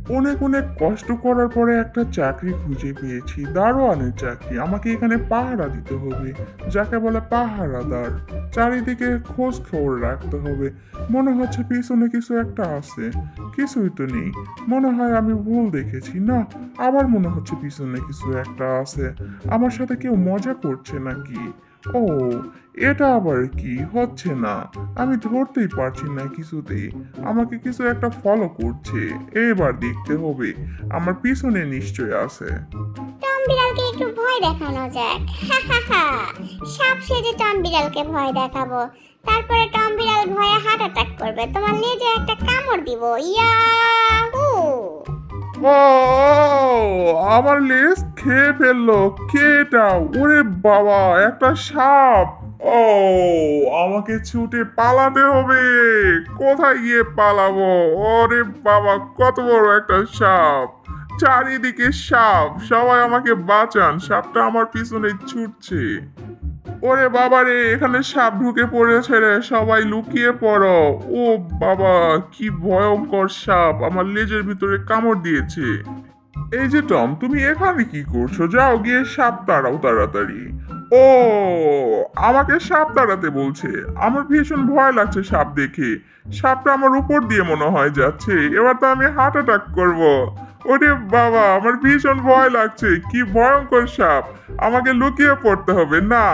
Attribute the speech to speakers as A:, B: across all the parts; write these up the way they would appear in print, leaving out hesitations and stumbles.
A: অনেক অনেক কষ্ট করার পরে একটা চাকরি খুঁজে পেয়েছি, দারোয়ানের চাকরি। আমাকে এখানে পাহারা দিতে হবে, যাকে বলে পাহারাদার। চারিদিকে খোঁজ খবর রাখতে হবে। মনে হচ্ছে পিছনে কিছু একটা আছে, কিছুই তো নেই। মনে হয় আমি ভুল দেখেছি। না, আবার মনে হচ্ছে পিছনে কিছু একটা আছে। আমার সাথে কেউ মজা করছে নাকি? ও, এটা আবার কি হচ্ছে না? আমি ধরতেই পারছি না কিছুতেই। আমাকে কিছু একটা ফলো করছে। এবার দেখতে হবে, আমার পিছনে নিশ্চয় আছে।
B: টম বিড়ালকে একটু ভয় দেখানো যাক। হা হা হা। সাপ সেজে টম বিড়ালকে ভয় দেখাবো। তারপরে টম বিড়াল ভয়ে হার্ট অ্যাটাক করবে, তোমার লেজে একটা কামড় দিব। ইয়াহু!
A: ও, আমার লেজ খেয়ে ফেললো। কে এটা? ওরে বাবা, একটা সাপ! ও, আমাকে ছুটে পালাতে হবে। কোথায় গিয়ে পালাবো? ওরে বাবা, কত বড় একটা সাপ! চারিদিকে সাপ, সবাই আমাকে বাঁচান, সাপটা আমার পিছনে ছুটছে। ওরে বাবা রে, এখানে সাপ ঢুকে পড়েছে রে, সবাই লুকিয়ে পড়ো। ও বাবা, কি ভয়ঙ্কর সাপ, আমার লেজের ভিতরে কামড় দিয়েছে। এই যে টম, তুমি এখানে কি করছো? যাও গিয়ে সাপ তাড়াও তাড়াতাড়ি। ও, আমাকে সাপ তাড়াতে বলছে। আমার ভীষণ ভয় লাগছে সাপ দেখে। সাপটা আমার উপর দিয়ে মনে হয় যাচ্ছে, এবার তো আমি হার্ট অ্যাটাক করব। ওরে বাবা, আমার ভীষণ ভয় লাগছে, কি ভয়ঙ্কর সাপ! আমাকে লুকিয়ে পড়তে হবে। না,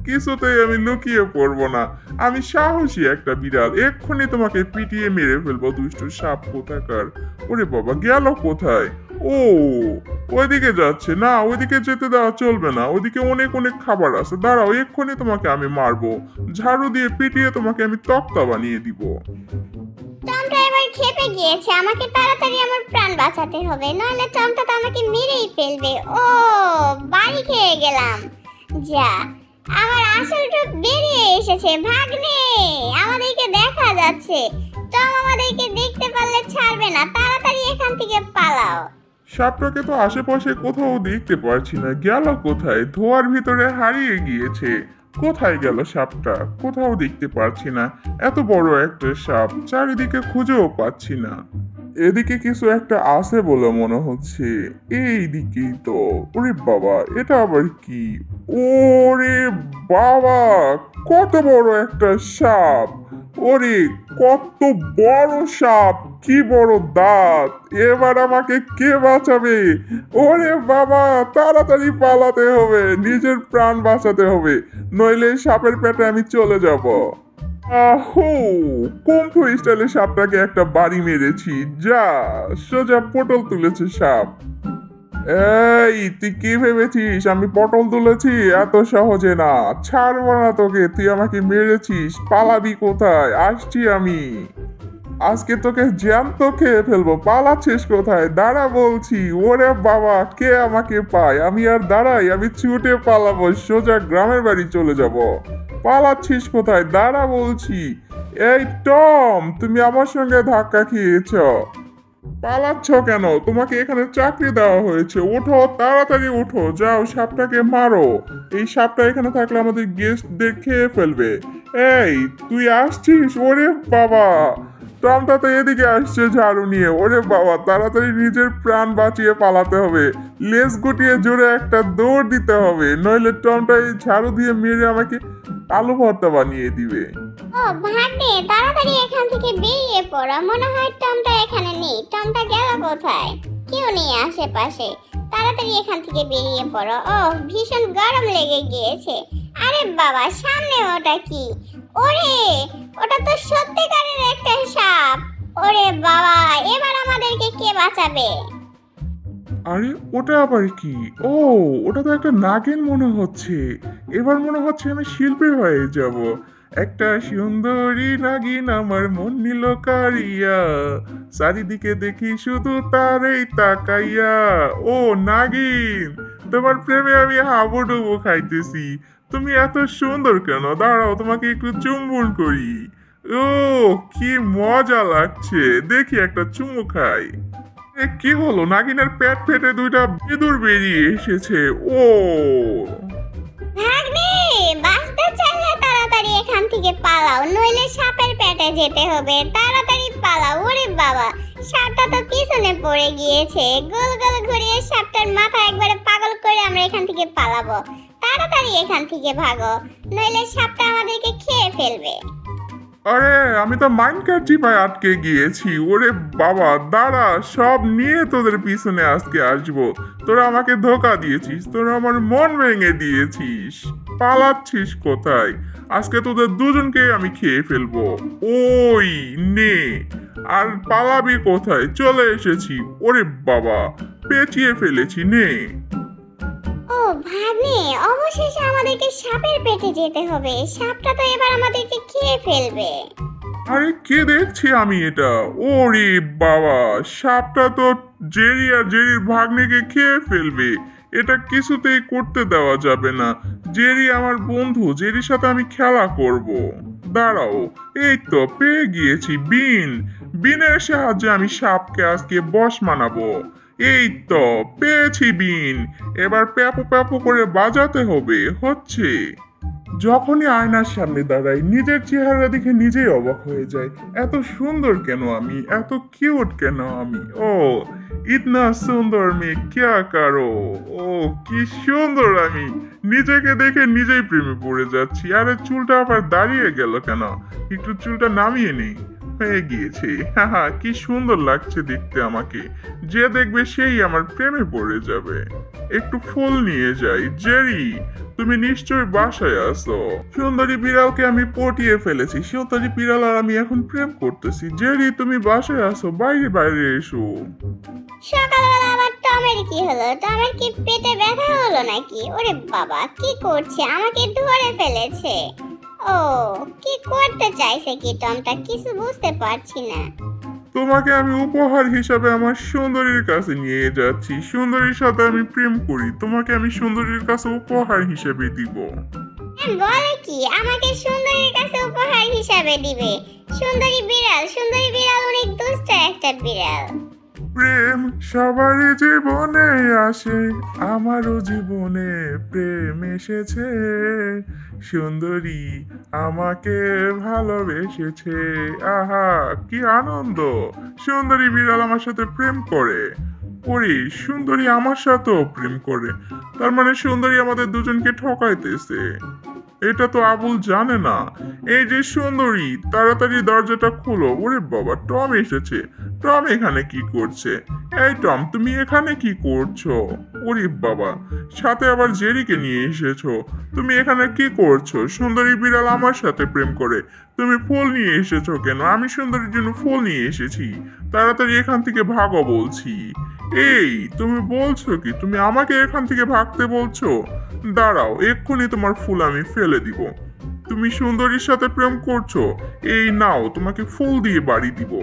A: কিছুতেই আমি লুকিয়ে পড়বো না। আমি সাহসী একটা বিড়াল, এক্ষুনি তোমাকে পিটিয়ে মেরে ফেলবো, দুষ্টু সাপ কোথাকার। ওরে বাবা, গেল কোথায়? ও, ওইদিকে যাচ্ছে। না, ওইদিকে যেতে দেওয়া চলবে না, ওইদিকে অনেক অনেক খাবার আছে। দাঁড়াও, এক্ষুনি তোমাকে আমি মারবো। ঝাড়ু দিয়ে পিটিয়ে তোমাকে আমি তক্তা বানিয়ে দিব।
B: টমটা এবার খেপে গিয়েছে, আমাকে তাড়াতাড়ি আমার প্রাণ বাঁচাতে হবে, নইলে টমটা তো আমাকে মেরেই ফেলবে। ও, বাড়ি খেয়ে গেলাম। যা, আমার আসল রূপ বেরিয়ে এসেছে। ভাগ্নে, আমাদেরকে দেখা যাচ্ছে। টম আমাদেরকে দেখতে পারলে ছাড়বে না, তাড়াতাড়ি এখান থেকে পালাও।
A: সাপটাকে তো আশেপাশে কোথাও দেখতে পারছি না, গেল কোথায়? ধোয়ার ভিতরে হারিয়ে গিয়েছে। কোথায় গেল সাপটা? কোথাও দেখতে পারছি না। এত বড় একটা সাপ, চারিদিকে খুঁজেও পাচ্ছি না। এদিকে কিছু একটা আছে বলে মনে হচ্ছে। এই দিকেই তো। ওরে বাবা, এটা আবার কি? ওরে বাবা, কত বড় একটা সাপ! ওরে, কত বড় সাপ! কি বড় দাঁত! এবার আমাকে কে বাঁচাবে? ওরে বাবা, তাড়াতাড়ি পালাতে হবে, নিজের প্রাণ বাঁচাতে হবে, নইলে এই সাপের পেটে আমি চলে যাব। আহু, কুম্ফু স্টাইলে সাপটাকে একটা বাড়ি মেরেছি। যা, সোজা পটল তুলেছে সাপ। এই, তুই কি ভেবেছিস আমি পটল তুলেছি? এত সহজে না, ছাড়বো না তোকে। তুই আমাকে মেরেছিস, পালাবি কোথায়? আসছি আমি। আজকে তোকে জ্যান্ত খেয়ে ফেলবো। পালাচ্ছিস কোথায়? দাঁড়া বলছি। ওরে বাবা, কে আমাকে পায়? আমি আর দাঁড়াই? আমি ছুটে পালাবো, সোজা গ্রামের বাড়ি চলে যাব। পালাচ্ছিস কোথায়? দাঁড়া বলছি। এই টম, তুমি আমার সঙ্গে ধাক্কা খেয়েছ। পালাচ্ছ কেন? তোমাকে এখানে চাকরি দেওয়া হয়েছে, ওঠো, তাড়াতাড়ি ওঠো, যাও সাপটাকে মারো। এই সাপটা এখানে থাকলে আমাদের গেস্টদের খেয়ে ফেলবে। এই, তুই আসছিস? ওরে বাবা, টমটা তো এদিকে আসছে ঝাড়ু নিয়ে। ওরে বাবা, তাড়াতাড়ি নিজের প্রাণ বাঁচিয়ে পালাতে হবে। লেজ গুটিয়ে জোরে একটা দৌড় দিতে হবে, নইলে টমটা এই ঝাড়ু দিয়ে মেরে আমাকে আলু ভর্তা বানিয়ে দিবে।
B: ও ভাগ্নে, তাড়াতাড়ি এখান থেকে বেরিয়ে পড়ো, মনে হয় টমটা এখানে নেই। টমটা গেল কোথায়? কেউ নেই আশেপাশে। তাড়াতাড়ি এখান থেকে বেরিয়ে পড়ো। ও, ভীষণ গরম লেগে গিয়েছে। আরে বাবা, সামনে ওটা কি? ওরে, ওটা তো সত্যিকারের একটা সাপ। ওরে বাবা, এবার আমাদেরকে কে বাঁচাবে?
A: আরে, ওটা আবার কি? ও, ওটা তো একটা নাগিন মনে হচ্ছে। এবার মনে হচ্ছে আমি শিল্পী হয়ে যাব। একটা সুন্দরী নাগিন আমার মন নিল কারিয়া, চারিদিকে দেখি শুধু তারই তাকাইয়া। ও নাগিন, তোমার প্রেমে আমি হাবুডুবু খাইতেছি। তুমি এত সুন্দর কেন? দাঁড়াও, তোমাকে একটু চুম্বন করি। ও, কি মজা লাগছে, দেখি একটা চুমু খাই। কি হলো? নাগিনের পেট ফেটে দুইটা ইঁদুর বেরিয়ে এসেছে। ও,
B: ভাগ্নে, বাঁচতে চাইলে তাড়াতাড়ি এখান থেকে পালাও, নইলে সাপের পেটে যেতে হবে। তাড়াতাড়ি পালাও। ওরে বাবা, সাপটা তো পিছনে পড়ে গিয়েছে। গোল গোল ঘুরিয়ে সাপটার মাথা একবারে পাগল করে আমরা এখান থেকে পালাবো। তাড়াতাড়ি এখান থেকে ভাগো, নইলে সাপটা আমাদেরকে খেয়ে ফেলবে।
A: আরে আমি তো মাইনকার চিপায় আটকে গিয়েছি। ওরে বাবা, দাঁড়া, সব নিয়ে তোদের পিছনে আজকে আসবো। তোরা আমাকে ধোকা দিয়েছিস, তোরা আমার মন ভেঙে দিয়েছিস। পালাচ্ছিস কোথায়? আজকে তোদের দুজনকে আমি খেয়ে ফেলবো। ওই নে। আর পালাবি কোথায়? চলে এসেছি। ওরে বাবা, পেঁচিয়ে ফেলেছি, নে।
B: ও ভাগ্নে, অবশেষে আমাদেরকে সাপের পেটে যেতে হবে। সাপটা তো এবার আমাদেরকে খেয়ে ফেলবে।
A: আরে কে দেখছি আমি এটা? ওরে বাবা, সাপটা তো জেরি আর জেরির ভাগ্নেকে খেয়ে ফেলবে। এটা কিছুতেই করতে দেওয়া যাবে না। জেরি আমার বন্ধু, জেরির সাথে আমি খেলা করব। দাঁড়াও, এই তো পেয়ে গিয়েছি বিন। বিনের সাহায্যে আমি সাপকে আজকে বশ মানাবো। এই তো পেয়েছি বিন। এবার প্যাপু প্যাপু করে বাজাতে হবে। হচ্ছে। যখনই আয়নার সামনে দাঁড়াই, নিজের চেহারা দেখে নিজেই অবাক হয়ে যায়। এত সুন্দর কেন আমি? এত কিউট কেন আমি? ও ইতনা সুন্দর মে ক্যা কারো। ও কি সুন্দর আমি! নিজেকে দেখে নিজেই প্রেমে পড়ে যাচ্ছি। আরে চুলটা আবার দাঁড়িয়ে গেল কেন? একটু চুলটা নামিয়ে নেই। হয়ে গিয়েছে। হ্যাঁ, কি সুন্দর লাগছে দেখতে আমাকে। যে দেখবে সেই আমার প্রেমে পড়ে যাবে। একটু ফুল নিয়ে যাই। জেরি, তুমি নিশ্চয়ই বাসায় আছো। সুন্দরী বিড়ালকে আমি পটিয়ে ফেলেছি। সুন্দরী বিড়াল আর আমি এখন প্রেম করতেছি। জেরি, তুমি বাসায় আছো? বাইরে বাইরে এসো।
B: সকালবেলা আবার টমের কি হলো? টমের কি পেটে ব্যথা হলো নাকি? ওরে বাবা, কি করছে? আমাকে ধরে ফেলেছে। ও, কি করতে চাইছে কি টমটা? কিছু বুঝতে পারছি না।
A: তোমাকে আমি উপহার হিসাবে আমার সুন্দরীর কাছে নিয়ে যাচ্ছি। সুন্দরীর সাথে আমি প্রেম করি। তোমাকে আমি সুন্দরীর কাছে উপহার হিসেবে দিব।
B: বলে কি আমাকে সুন্দরীর কাছে উপহার হিসাবে দিবে? সুন্দরী বিড়াল, সুন্দরী বিড়াল অনেক দুষ্ট একটা বিড়াল।
A: প্রেম সবারই জীবনে আসে, আমারও জীবনে প্রেম এসেছে। সুন্দরী আমাকে ভালোবেসেছে। আহা, কি আনন্দ! সুন্দরী বিড়াল আমার সাথে প্রেম করে। ওরে, সুন্দরী আমার সাথেও প্রেম করে। তার মানে সুন্দরী আমাদের দুজনকে ঠকাইতেছে। এটা তো আবুল জানে না। এই যে সুন্দরী, তাড়াতাড়ি দরজাটা খুলো। ওরে বাবা, টম এসেছে। টম এখানে কি করছে? এই টম, তুমি এখানে কি করছো? ওরে বাবা, সাথে আবার জেরিকে নিয়ে এসেছো। তুমি এখানে কি করছো? সুন্দরী বিড়াল আমার সাথে প্রেম করে। তুমি ফুল নিয়ে এসেছো কেন? আমি সুন্দরীর জন্য ফুল নিয়ে এসেছি। তাড়াতাড়ি এখান থেকে ভাগো বলছি। এই, তুমি বলছো কি? তুমি আমাকে এখান থেকে ভাগতে বলছো? দাঁড়াও, এক্ষুনি তোমার ফুল আমি ফেলে দিব। তুমি সুন্দরীর সাথে প্রেম করছো? এই নাও, তোমাকে ফুল দিয়ে বাড়ি দিব।